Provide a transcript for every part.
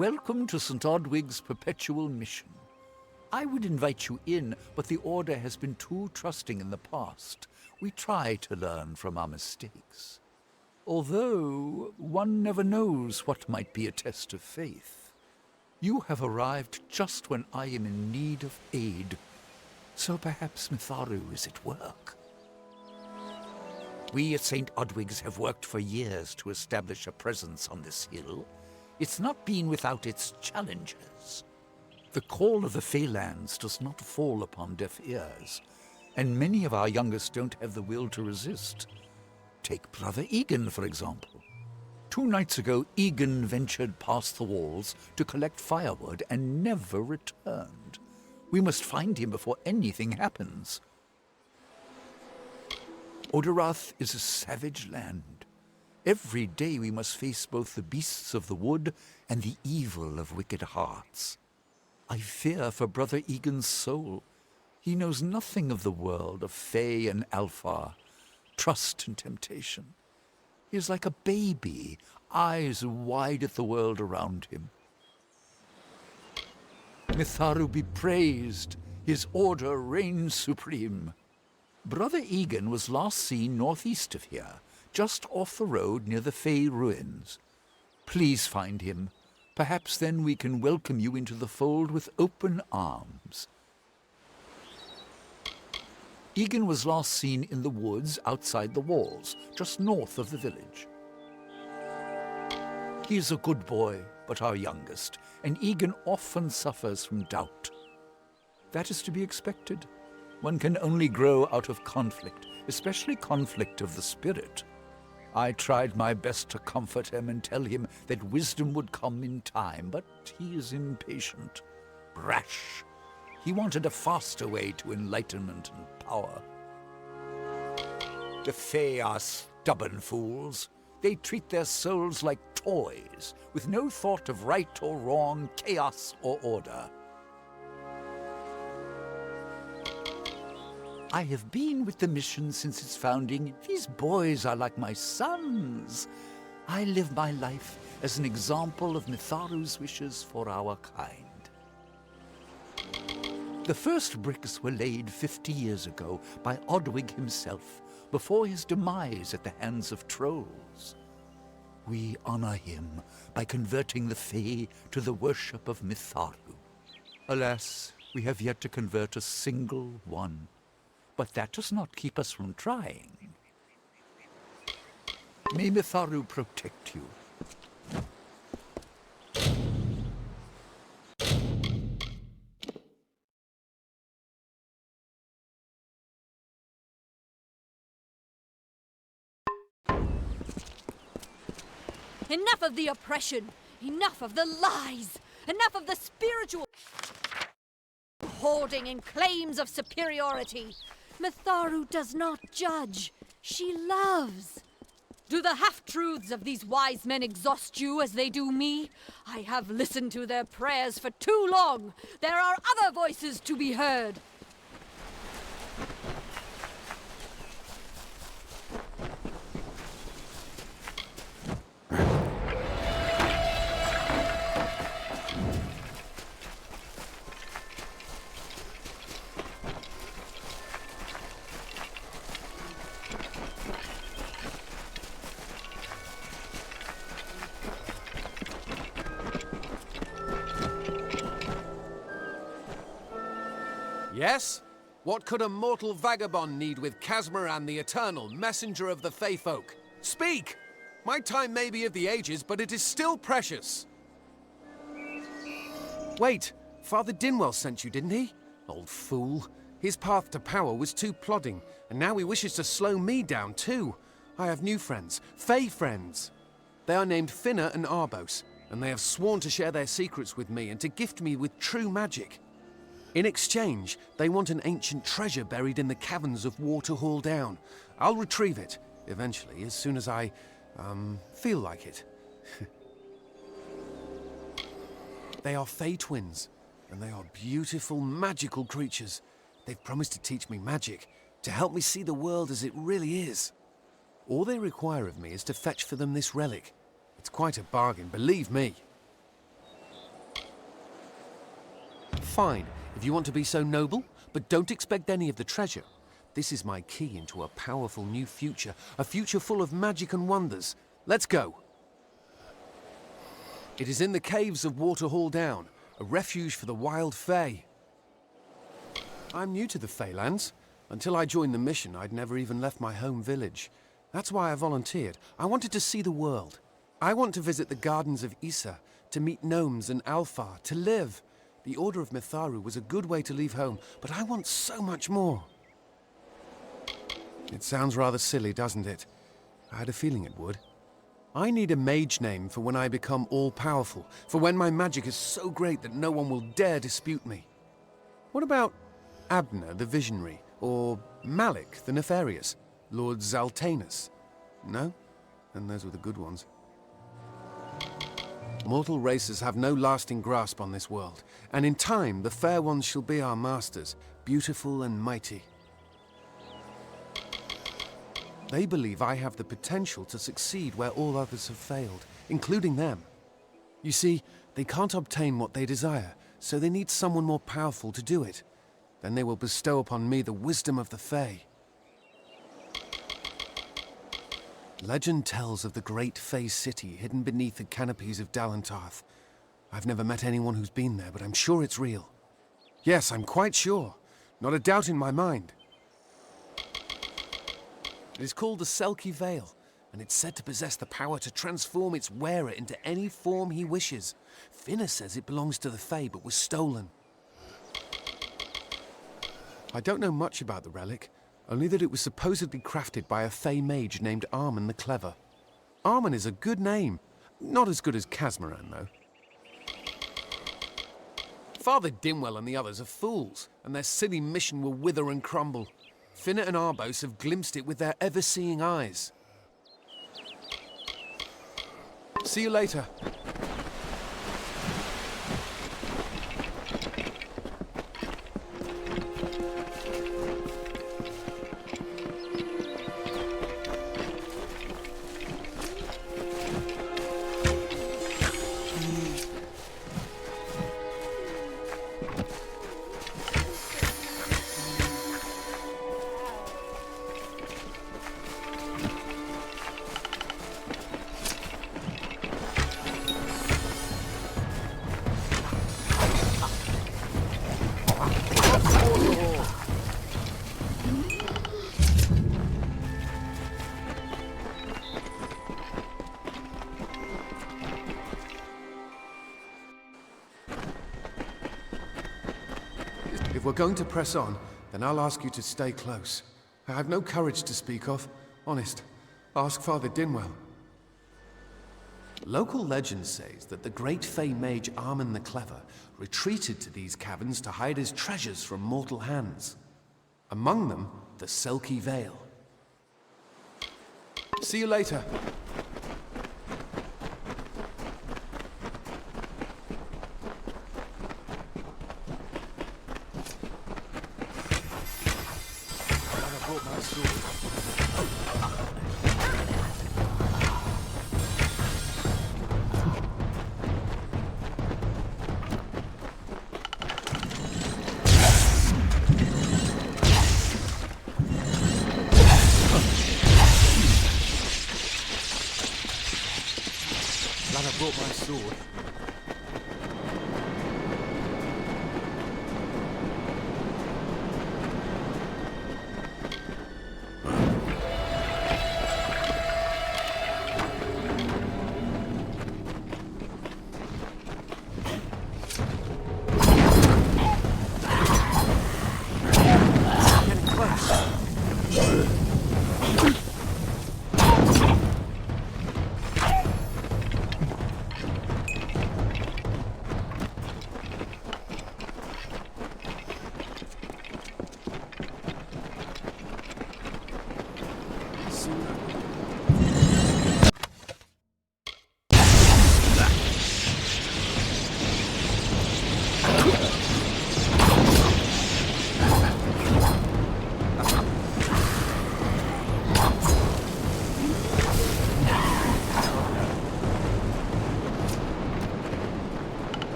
Welcome to St. Odwig's perpetual mission. I would invite you in, but the Order has been too trusting in the past. We try to learn from our mistakes. Although, one never knows what might be a test of faith. You have arrived just when I am in need of aid, so perhaps Mitharu is at work. We at St. Odwig's have worked for years to establish a presence on this hill. It's not been without its challenges. The call of the Feylands does not fall upon deaf ears, and many of our youngest don't have the will to resist. Take Brother Egan, for example. 2 nights ago, Egan ventured past the walls to collect firewood and never returned. We must find him before anything happens. Oderath is a savage land. Every day we must face both the beasts of the wood and the evil of wicked hearts. I fear for Brother Egan's soul. He knows nothing of the world of Fey and Alfar, trust and temptation. He is like a baby, eyes wide at the world around him. Mitharu be praised, his order reigns supreme. Brother Egan was last seen northeast of here, just off the road near the Fey ruins. Please find him. Perhaps then we can welcome you into the fold with open arms. Egan was last seen in the woods outside the walls, just north of the village. He is a good boy, but our youngest, and Egan often suffers from doubt. That is to be expected. One can only grow out of conflict, especially conflict of the spirit. I tried my best to comfort him and tell him that wisdom would come in time, but he is impatient, brash. He wanted a faster way to enlightenment and power. The Fae are stubborn fools. They treat their souls like toys, with no thought of right or wrong, chaos or order. I have been with the mission since its founding. These boys are like my sons. I live my life as an example of Mitharu's wishes for our kind. The first bricks were laid 50 years ago by Odwig himself, before his demise at the hands of trolls. We honor him by converting the Fae to the worship of Mitharu. Alas, we have yet to convert a single one. But that does not keep us from trying. May Mitharu protect you. Enough of the oppression! Enough of the lies! Enough of the spiritual hoarding and claims of superiority! Mitharu does not judge. She loves. Do the half-truths of these wise men exhaust you as they do me? I have listened to their prayers for too long. There are other voices to be heard. Yes? What could a mortal vagabond need with Casmaran the Eternal, messenger of the Fey folk? Speak! My time may be of the ages, but it is still precious. Wait, Father Dinwell sent you, didn't he? Old fool. His path to power was too plodding, and now he wishes to slow me down too. I have new friends, Fey friends. They are named Finna and Arbos, and they have sworn to share their secrets with me and to gift me with true magic. In exchange, they want an ancient treasure buried in the caverns of Waterhall Down. I'll retrieve it, eventually, as soon as I, feel like it. They are Fey twins, and they are beautiful, magical creatures. They've promised to teach me magic, to help me see the world as it really is. All they require of me is to fetch for them this relic. It's quite a bargain, believe me. Fine, if you want to be so noble, but don't expect any of the treasure. This is my key into a powerful new future, a future full of magic and wonders. Let's go. It is in the caves of Waterhall Down, a refuge for the wild fae. I'm new to the Feylands. Until I joined the mission, I'd never even left my home village. That's why I volunteered. I wanted to see the world. I want to visit the gardens of Issa, to meet gnomes and Alfar, to live. The Order of Mitharu was a good way to leave home, but I want so much more. It sounds rather silly, doesn't it? I had a feeling it would. I need a mage name for when I become all-powerful, for when my magic is so great that no one will dare dispute me. What about Abner the Visionary, or Malik the Nefarious, Lord Zaltanus? No? Then those were the good ones. Mortal races have no lasting grasp on this world, and in time the fair ones shall be our masters, beautiful and mighty. They believe I have the potential to succeed where all others have failed, including them. You see, they can't obtain what they desire, so they need someone more powerful to do it. Then they will bestow upon me the wisdom of the Fae. Legend tells of the great Fae city hidden beneath the canopies of Dalantarth. I've never met anyone who's been there, but I'm sure it's real. Yes, I'm quite sure. Not a doubt in my mind. It is called the Selkie Vale, and it's said to possess the power to transform its wearer into any form he wishes. Finna says it belongs to the Fae, but was stolen. I don't know much about the relic, only that it was supposedly crafted by a Fae mage named Armen the Clever. Armen is a good name. Not as good as Casmaran, though. Father Dimwell and the others are fools, and their silly mission will wither and crumble. Finna and Arbos have glimpsed it with their ever-seeing eyes. See you later. If we're going to press on, then I'll ask you to stay close. I have no courage to speak of. Honest. Ask Father Dinwell. Local legend says that the great Fey mage Armen the Clever retreated to these caverns to hide his treasures from mortal hands. Among them, the Selkie Vale. See you later. Glad I brought my sword.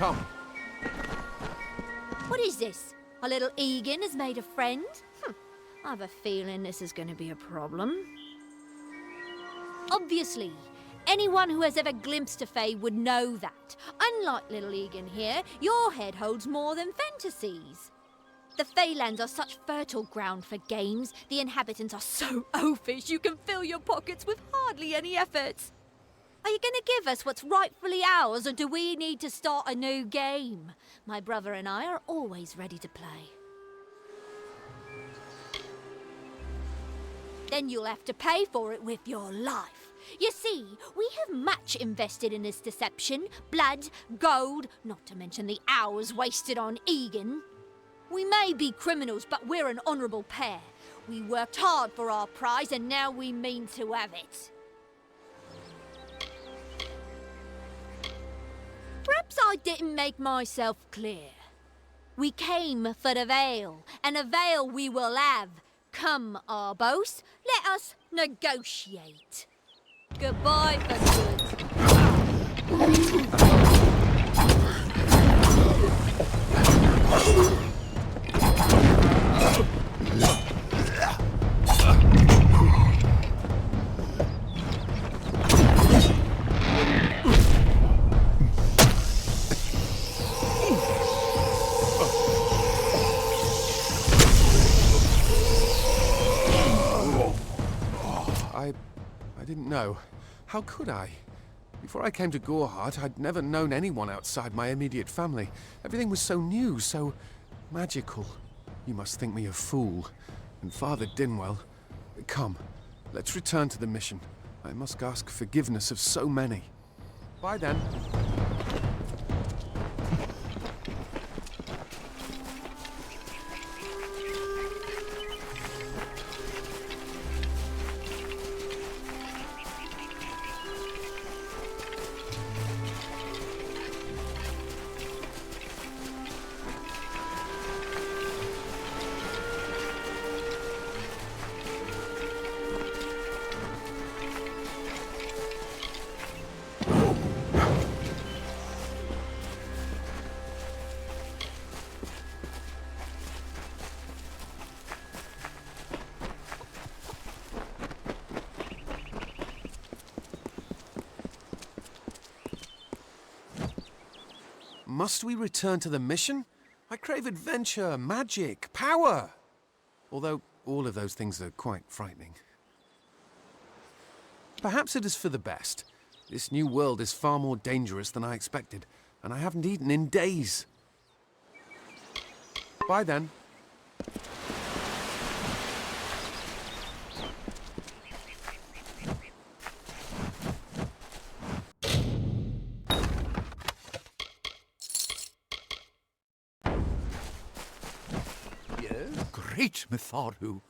Come. What is this? Our little Egan has made a friend? I have a feeling this is going to be a problem. Obviously, anyone who has ever glimpsed a fae would know that. Unlike little Egan here, your head holds more than fantasies. The Feylands are such fertile ground for games. The inhabitants are so oafish you can fill your pockets with hardly any effort. Are you going to give us what's rightfully ours, or do we need to start a new game? My brother and I are always ready to play. Then you'll have to pay for it with your life. You see, we have much invested in this deception. Blood, gold, not to mention the hours wasted on Egan. We may be criminals, but we're an honourable pair. We worked hard for our prize, and now we mean to have it. Perhaps I didn't make myself clear. We came for the veil, and a veil we will have. Come, Arbos, let us negotiate. Goodbye for good. I didn't know. How could I? Before I came to Gorehart, I'd never known anyone outside my immediate family. Everything was so new, so magical. You must think me a fool. And Father Dinwell... Come, let's return to the mission. I must ask forgiveness of so many. Bye then. Must we return to the mission? I crave adventure, magic, power. Although all of those things are quite frightening. Perhaps it is for the best. This new world is far more dangerous than I expected, and I haven't eaten in days. Bye then. Great Mitharu,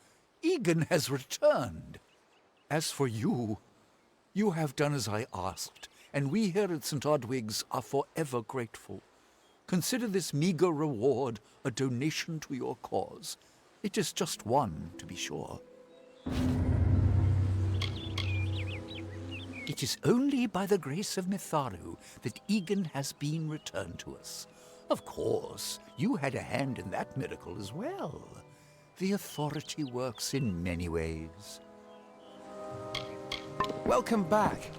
Egan has returned. As for you, you have done as I asked, and we here at St. Odwig's are forever grateful. Consider this meager reward a donation to your cause. It is just one, to be sure. It is only by the grace of Mitharu that Egan has been returned to us. Of course, you had a hand in that miracle as well. The authority works in many ways. Welcome back.